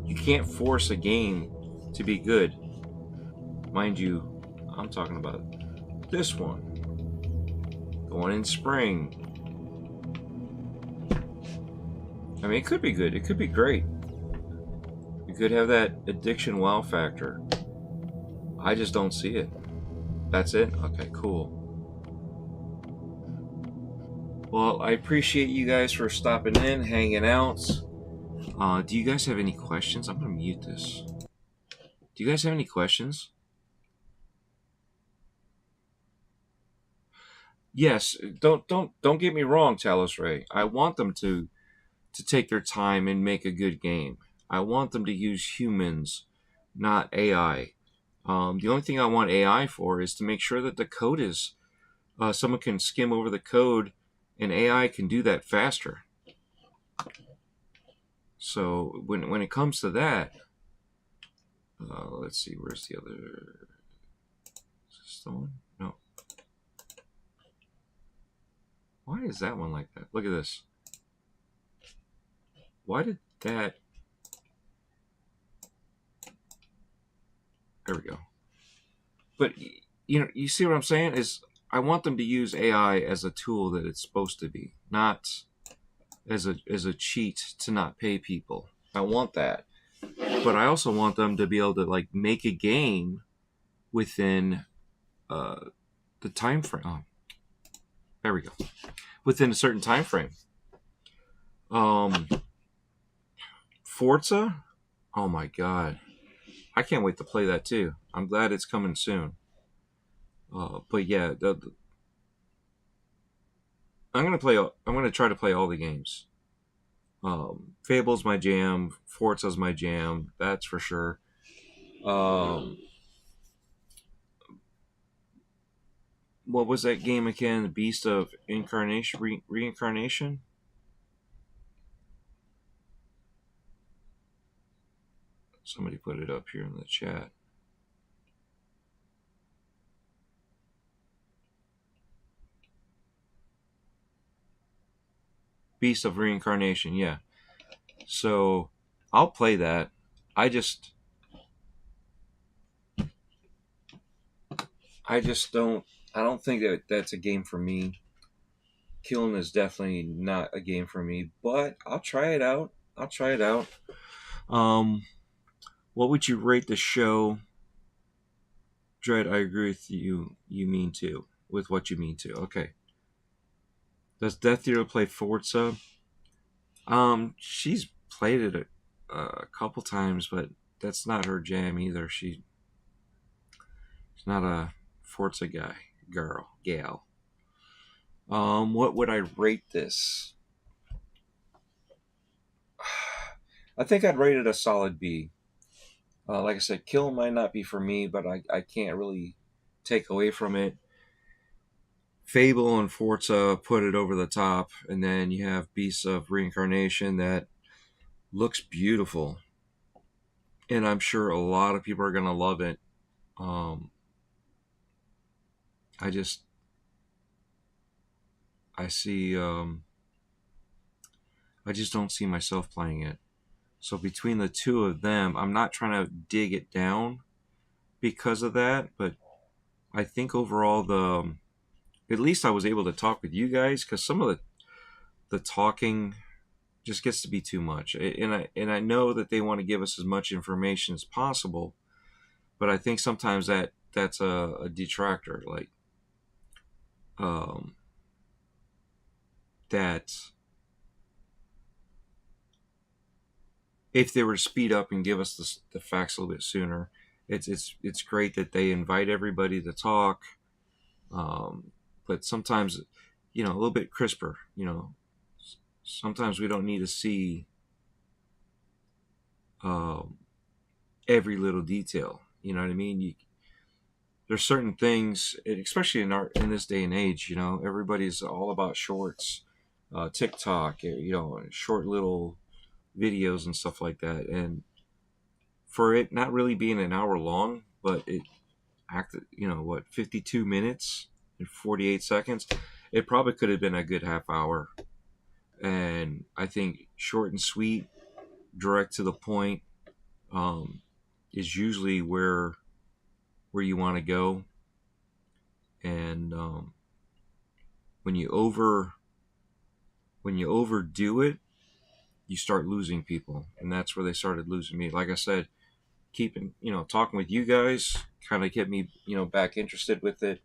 You can't force a game to be good. Mind you, I'm talking about this one. The one in spring. I mean, it could be good. It could be great. You could have that addiction wow factor. I just don't see it. That's it? Okay, cool. Well, I appreciate you guys for stopping in, hanging out. Do you guys have any questions? I'm gonna mute this. Do you guys have any questions? Yes. Don't get me wrong, Talos Ray. I want them to take their time and make a good game. I want them to use humans, not AI. The only thing I want AI for is to make sure that the code is someone can skim over the code, and AI can do that faster. So when it comes to that, let's see, where's the other? Is this the one? No. Why is that one like that? Look at this. Why did that? There we go. But you see what I'm saying? Is I want them to use AI as a tool that it's supposed to be, not as a cheat to not pay people. I want that. But I also want them to be able to like make a game within the time frame. Oh, there we go. Within a certain time frame. Forza? Oh my god. I can't wait to play that too. I'm glad it's coming soon. But yeah, I'm gonna try to play all the games. Fable's my jam. Forza's my jam. That's for sure. What was that game again? The Beast of Incarnation, Reincarnation. Somebody put it up here in the chat. Beast of Reincarnation, yeah. So I'll play that. I don't think that that's a game for me. Killing is definitely not a game for me, but I'll try it out. What would you rate the show? Dread, I agree with you. You mean to. With what you mean to. Okay. Does Death Dealer play Forza? She's played it a couple times, but that's not her jam either. She's not a Forza gal. What would I rate this? I think I'd rate it a solid B. Like I said, Kill might not be for me, but I can't really take away from it. Fable and Forza put it over the top, and then you have Beasts of Reincarnation that looks beautiful, and I'm sure a lot of people are gonna love it. I just don't see myself playing it. So between the two of them, I'm not trying to dig it down because of that, but I think overall at least I was able to talk with you guys, because some of the talking just gets to be too much. And I know that they want to give us as much information as possible, but I think sometimes that's a detractor. Like that if they were to speed up and give us the facts a little bit sooner, it's great that they invite everybody to talk. But sometimes, a little bit crisper, sometimes we don't need to see every little detail. You know what I mean? There's certain things, especially in this day and age, everybody's all about shorts, TikTok, short little videos and stuff like that. And for it not really being an hour long, but it acted, 52 minutes and 48 seconds, it probably could have been a good half hour. And I think short and sweet, direct to the point, is usually where you want to go. And when you overdo it, you start losing people, and that's where they started losing me. Like I said, talking with you guys kind of get me, back interested with it.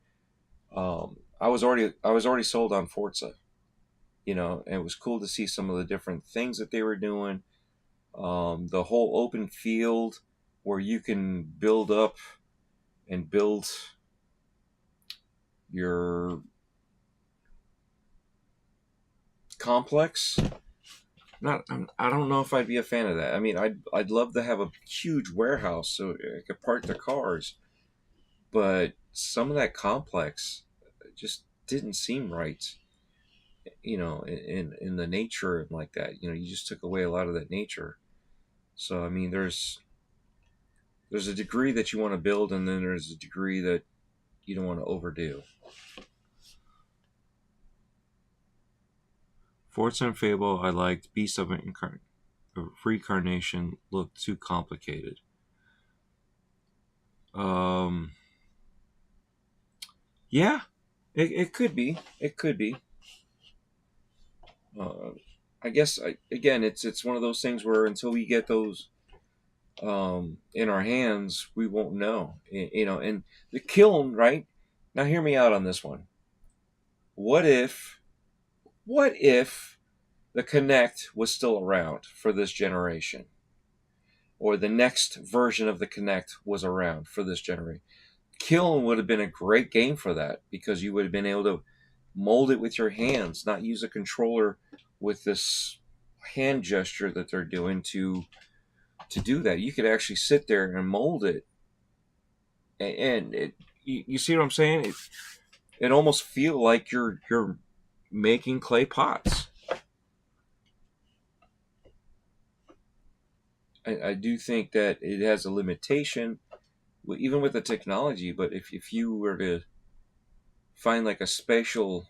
I was already sold on Forza, you know, and it was cool to see some of the different things that they were doing. The whole open field where you can build up and build your complex. I don't know if I'd be a fan of that. I mean, I'd love to have a huge warehouse so I could park the cars, but some of that complex just didn't seem right. You know, in the nature like that. You know, you just took away a lot of that nature. So I mean, there's a degree that you want to build, and then there's a degree that you don't want to overdo. Forza and Fable I liked. Beast of Reincarnation looked too complicated. Yeah, it could be. It could be. I guess again, it's one of those things where until we get those in our hands, we won't know. You know, and the kiln, right? Now, hear me out on this one. What if the Kinect was still around for this generation, or the next version of the Kinect was around for this generation? Kiln would have been a great game for that, because you would have been able to mold it with your hands, not use a controller with this hand gesture that they're doing to do that. You could actually sit there and mold it, and you see what I'm saying? It almost feel like you're making clay pots. I do think that it has a limitation, even with the technology. But if you were to find like a spatial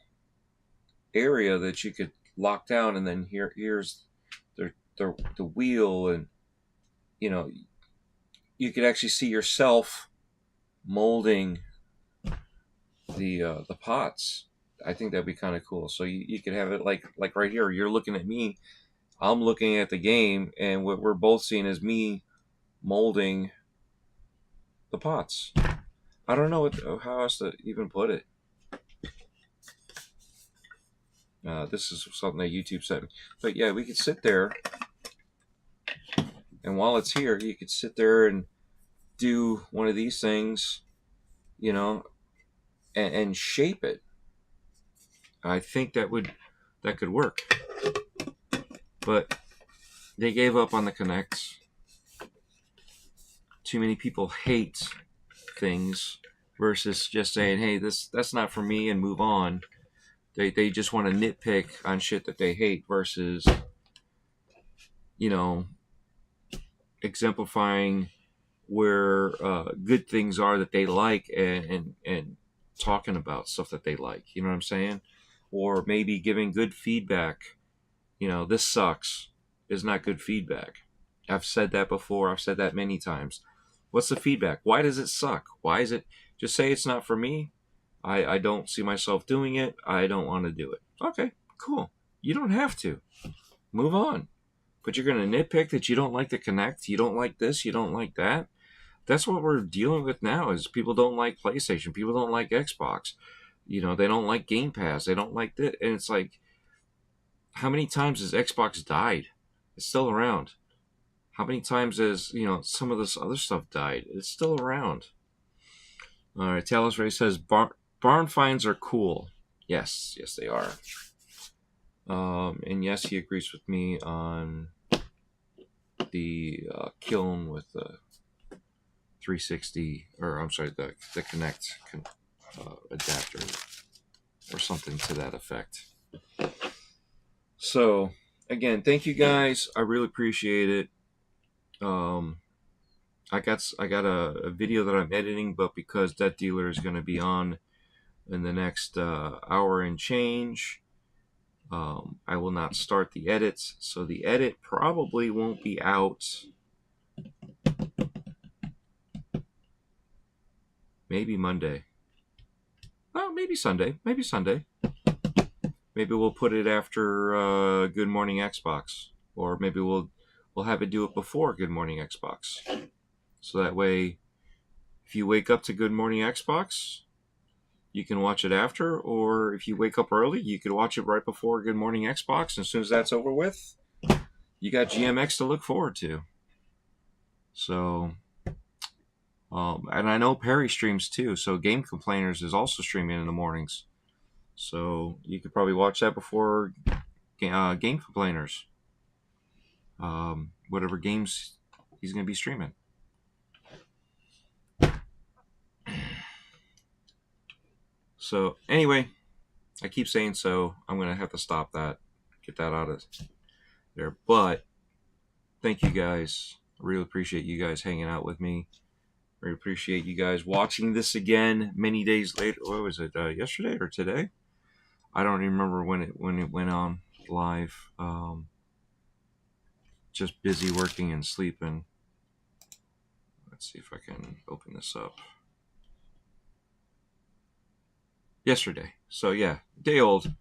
area that you could lock down, and then here's the wheel, and you know, you could actually see yourself molding the pots. I think that'd be kind of cool. So you could have it like right here. You're looking at me, I'm looking at the game, and what we're both seeing is me molding the pots. I don't know how else to even put it. This is something that YouTube sent me. But yeah, we could sit there, and while it's here, you could sit there and do one of these things, you know, and shape it. I think that could work. But they gave up on the Kinects. Too many people hate things versus just saying, hey, that's not for me, and move on. They just want to nitpick on shit that they hate versus, you know, exemplifying where good things are that they like, and talking about stuff that they like. You know what I'm saying? Or maybe giving good feedback. You know, this sucks is not good feedback. I've said that before. I've said that many times. What's the feedback? Why does it suck? Why is it? Just say it's not for me. I don't see myself doing it. I don't want to do it. Okay, cool. You don't have to. Move on. But you're going to nitpick that you don't like the Kinect. You don't like this. You don't like that. That's what we're dealing with now, is people don't like PlayStation. People don't like Xbox. You know, they don't like Game Pass. They don't like that. And it's like, how many times has Xbox died? It's still around. How many times has, you know, some of this other stuff died? It's still around. All right, Talos Ray says, barn finds are cool. Yes, they are. And yes, he agrees with me on the kiln with the 360, or I'm sorry, the Kinect adapter, or something to that effect. So, again, thank you guys. I really appreciate it. I got a video that I'm editing, but because that dealer is going to be on in the next hour and change, I will not start the edits. So the edit probably won't be out. Maybe Monday. Oh, maybe Sunday. Maybe Sunday. Maybe we'll put it after Good Morning Xbox, or maybe we'll have it do it before Good Morning Xbox. So that way, if you wake up to Good Morning Xbox, you can watch it after, or if you wake up early, you could watch it right before Good Morning Xbox. And as soon as that's over with, you got GMX to look forward to. So, and I know Perry streams too. So Game Complainers is also streaming in the mornings. So you could probably watch that before Game Complainers. Whatever games he's going to be streaming. So anyway, I keep saying so. I'm going to have to stop that. Get that out of there. But thank you guys. I really appreciate you guys hanging out with me. Really appreciate you guys watching this again many days later. What was it? Yesterday or today? I don't even remember when it went on live. Just busy working and sleeping. Let's see if I can open this up. Yesterday. So yeah, day old.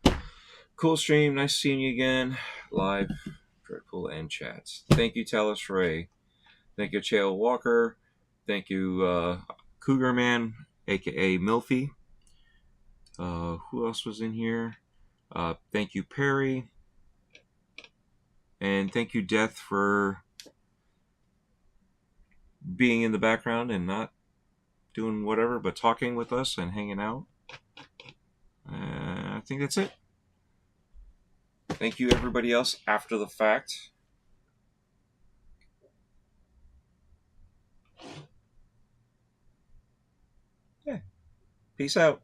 Cool stream. Nice seeing you again. Live. Dreadpool and chats. Thank you, Talis Ray. Thank you, Chael Walker. Thank you, Cougar Man, aka Milfy. Who else was in here? Thank you, Perry. And thank you, Death, for being in the background and not doing whatever, but talking with us and hanging out. I think that's it. Thank you, everybody else, after the fact. Yeah. Peace out.